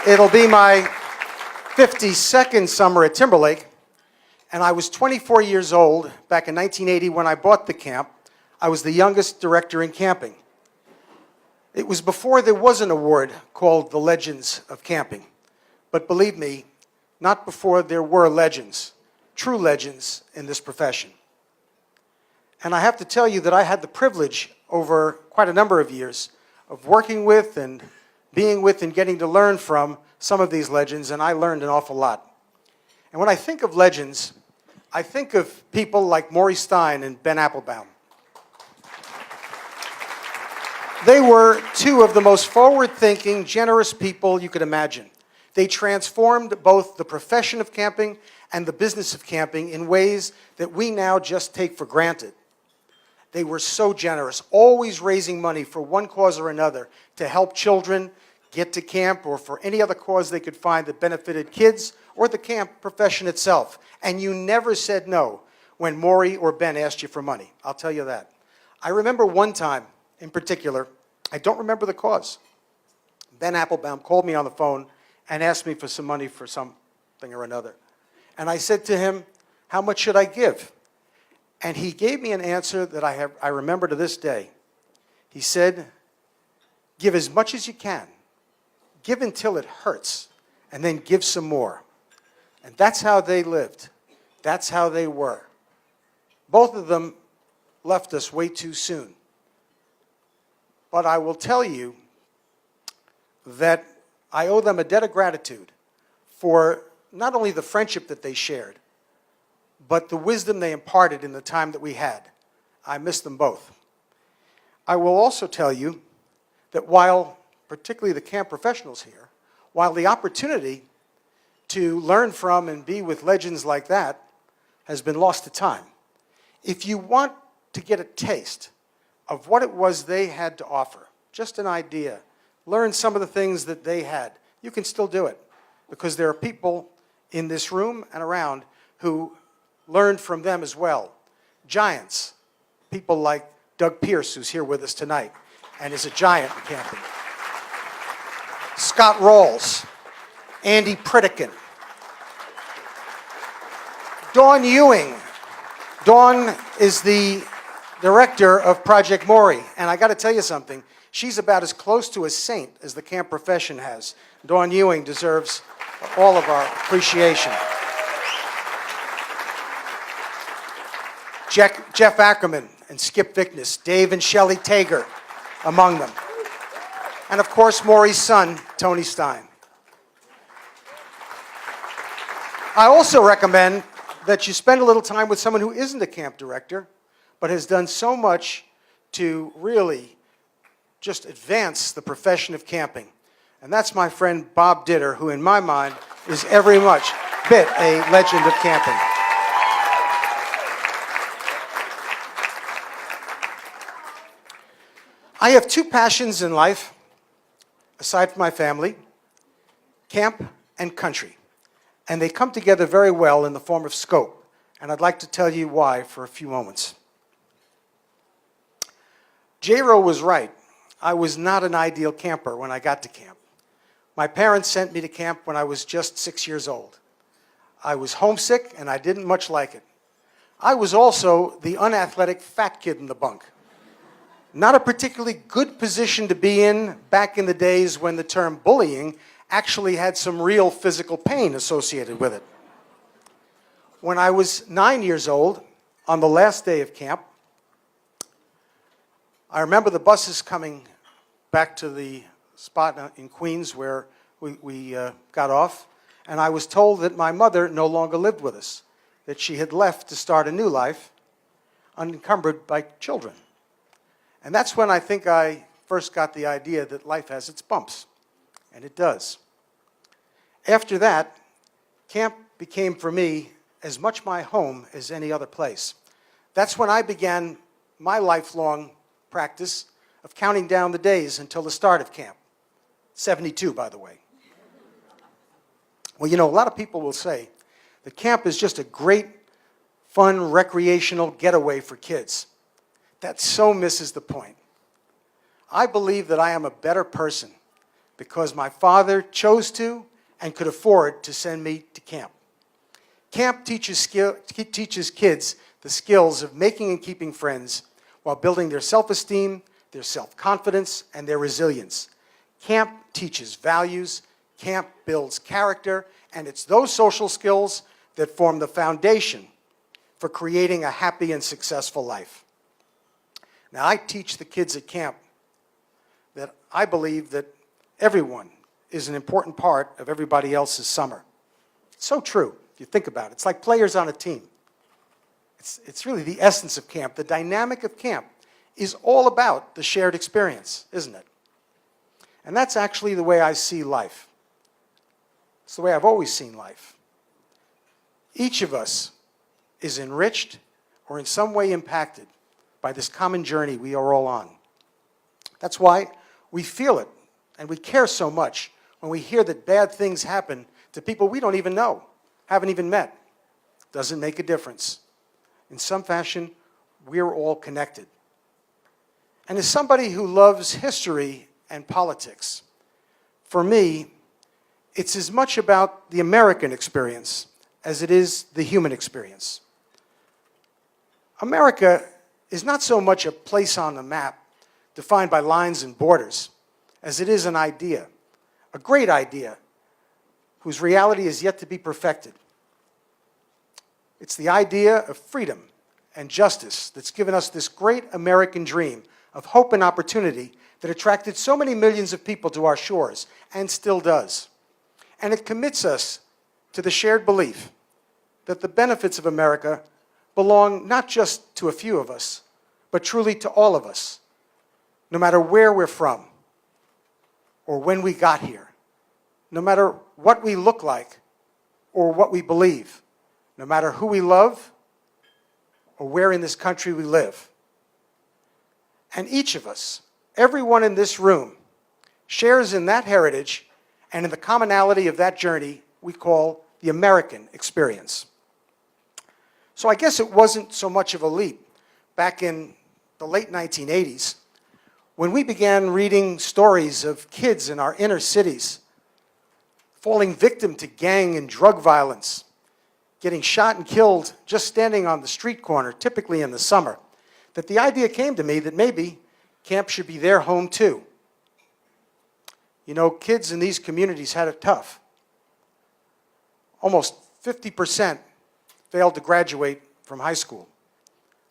It'll be my 52nd summer at Timberlake, and I was 24 years old back in 1980 when I bought the camp. I was the youngest director in camping. It was before there was an award called the Legends of Camping. But believe me, not before there were legends, true legends in this profession. And I have to tell you that I had the privilege over quite a number of years of working with and being with and getting to learn from some of these legends, and I learned an awful lot. And when I think of legends, I think of people like Maury Stein and Ben Applebaum. They were two of the most forward-thinking, generous people you could imagine. They transformed both the profession of camping and the business of camping in ways that we now just take for granted. They were so generous, always raising money for one cause or another to help children get to camp or for any other cause they could find that benefited kids or the camp profession itself. And you never said no when Maury or Ben asked you for money. I'll tell you that. I remember one time in particular, I don't remember the cause. Ben Applebaum called me on the phone and asked me for some money for something or another. And I said to him, how much should I give? And he gave me an answer that I remember to this day. He said, give as much as you can. Give until it hurts, and then give some more. And that's how they lived. That's how they were. Both of them left us way too soon. But I will tell you that I owe them a debt of gratitude for not only the friendship that they shared, but the wisdom they imparted in the time that we had. I miss them both. I will also tell you that while, particularly the camp professionals here, while the opportunity to learn from and be with legends like that has been lost to time, if you want to get a taste of what it was they had to offer, just an idea, learn some of the things that they had, you can still do it, because there are people in this room and around who learned from them as well. Giants, people like Doug Pierce, who's here with us tonight and is a giant in camping. Scott Rawls, Andy Pritikin, Dawn Ewing. Dawn is the director of Project Maury, and I got to tell you something. She's about as close to a saint as the camp profession has. Dawn Ewing deserves all of our appreciation. Jeff Ackerman and Skip Vickness, Dave and Shelley Tager among them. And of course, Maury's son, Tony Stein. I also recommend that you spend a little time with someone who isn't a camp director, but has done so much to really just advance the profession of camping. And that's my friend Bob Ditter, who in my mind is every much bit a legend of camping. I have two passions in life, aside from my family, camp and country. And they come together very well in the form of scope. And I'd like to tell you why for a few moments. J-Ro was right. I was not an ideal camper when I got to camp. My parents sent me to camp when I was just 6 years old. I was homesick and I didn't much like it. I was also the unathletic fat kid in the bunk. Not a particularly good position to be in back in the days when the term bullying actually had some real physical pain associated with it. When I was 9 years old, on the last day of camp, I remember the buses coming back to the spot in Queens where we got off, and I was told that my mother no longer lived with us, that she had left to start a new life unencumbered by children. And that's when I think I first got the idea that life has its bumps, and it does. After that, camp became for me as much my home as any other place. That's when I began my lifelong practice of counting down the days until the start of camp. 72, by the way. Well, you know, a lot of people will say that camp is just a great, fun, recreational getaway for kids. That so misses the point. I believe that I am a better person because my father chose to and could afford to send me to camp. Camp teaches kids the skills of making and keeping friends while building their self-esteem, their self-confidence, and their resilience. Camp teaches values, camp builds character, and it's those social skills that form the foundation for creating a happy and successful life. Now, I teach the kids at camp that I believe that everyone is an important part of everybody else's summer. It's so true, if you think about it. It's like players on a team. It's really the essence of camp. The dynamic of camp is all about the shared experience, isn't it? And that's actually the way I see life. It's the way I've always seen life. Each of us is enriched or in some way impacted by this common journey we are all on. That's why we feel it and we care so much when we hear that bad things happen to people we don't even know, haven't even met. Doesn't make a difference. In some fashion, we're all connected. And as somebody who loves history and politics, for me, it's as much about the American experience as it is the human experience. America is not so much a place on the map defined by lines and borders as it is an idea, a great idea whose reality is yet to be perfected. It's the idea of freedom and justice that's given us this great American dream of hope and opportunity that attracted so many millions of people to our shores and still does. And it commits us to the shared belief that the benefits of America belong not just to a few of us, but truly to all of us, no matter where we're from or when we got here, no matter what we look like or what we believe, no matter who we love or where in this country we live. And each of us, everyone in this room, shares in that heritage and in the commonality of that journey we call the American experience. So I guess it wasn't so much of a leap back in the late 1980s when we began reading stories of kids in our inner cities falling victim to gang and drug violence, getting shot and killed just standing on the street corner, typically in the summer, that the idea came to me that maybe camp should be their home too. You know, kids in these communities had it tough. Almost 50% failed to graduate from high school.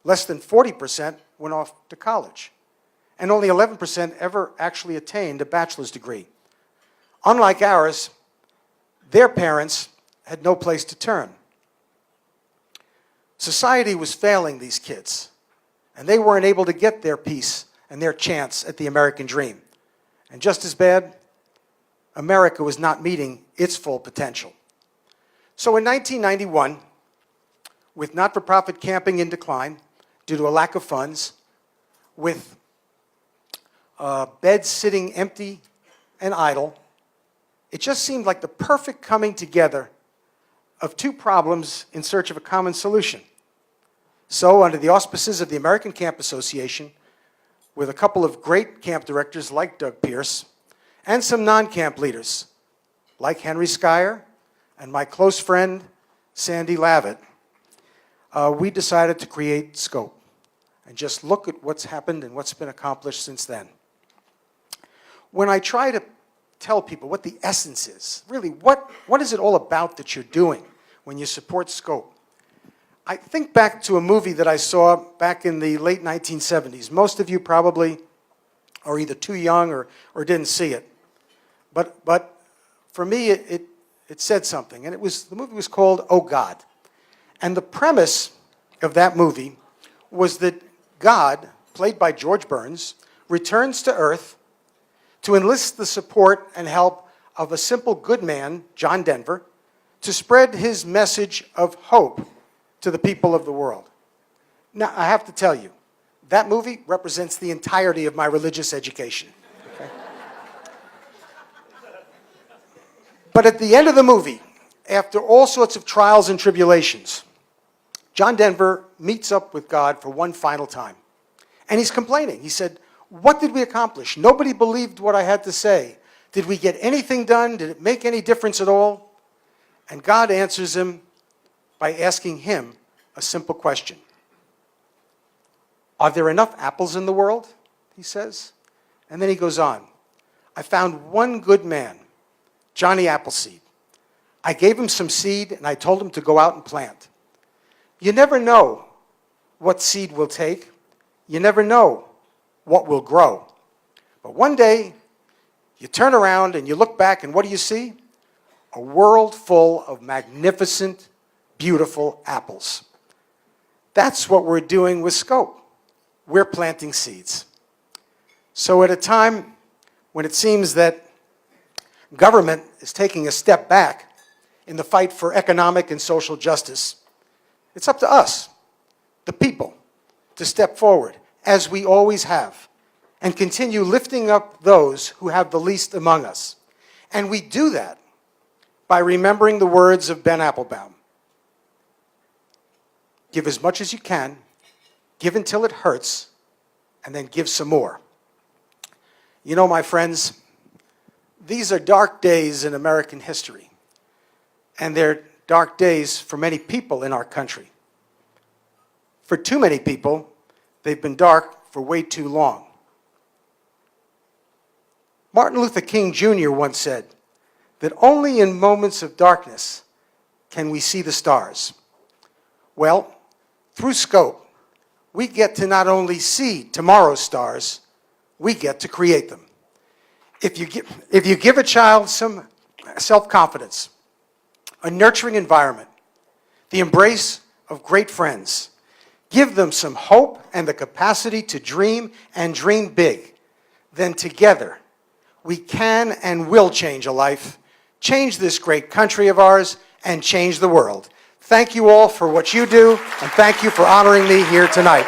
Less than 40% went off to college. And only 11% ever actually attained a bachelor's degree. Unlike ours, their parents had no place to turn. Society was failing these kids, and they weren't able to get their piece and their chance at the American dream. And just as bad, America was not meeting its full potential. So in 1991, with not-for-profit camping in decline due to a lack of funds, with beds sitting empty and idle, it just seemed like the perfect coming together of two problems in search of a common solution. So, under the auspices of the American Camp Association, with a couple of great camp directors like Doug Pierce, and some non-camp leaders like Henry Schuyler and my close friend Sandy Lavitt, we decided to create Scope and just look at what's happened and what's been accomplished since then. When I try to tell people what the essence is, really, what is it all about that you're doing when you support Scope? I think back to a movie that I saw back in the late 1970s. Most of you probably are either too young or didn't see it. But for me, it said something, and the movie was called Oh God. And the premise of that movie was that God, played by George Burns, returns to Earth to enlist the support and help of a simple good man, John Denver, to spread his message of hope to the people of the world. Now, I have to tell you, that movie represents the entirety of my religious education. Okay? But at the end of the movie, after all sorts of trials and tribulations, John Denver meets up with God for one final time. And he's complaining. He said, "What did we accomplish? Nobody believed what I had to say. Did we get anything done? Did it make any difference at all? And God answers him by asking him a simple question. Are there enough apples in the world? He says. And then he goes on. I found one good man, Johnny Appleseed. I gave him some seed and I told him to go out and plant. You never know what seed will take. You never know what will grow. But one day, you turn around and you look back and what do you see? A world full of magnificent, beautiful apples. That's what we're doing with Scope. We're planting seeds. So at a time when it seems that government is taking a step back in the fight for economic and social justice, it's up to us, the people, to step forward, as we always have, and continue lifting up those who have the least among us. And we do that by remembering the words of Ben Applebaum. Give as much as you can, give until it hurts, and then give some more. You know, my friends, these are dark days in American history, and they're dark days for many people in our country. For too many people, they've been dark for way too long. Martin Luther King Jr. once said that only in moments of darkness can we see the stars. Well, through Scope, we get to not only see tomorrow's stars, we get to create them. If you give a child some self-confidence, a nurturing environment, the embrace of great friends, give them some hope and the capacity to dream and dream big, then together we can and will change a life, change this great country of ours, and change the world. Thank you all for what you do, and thank you for honoring me here tonight.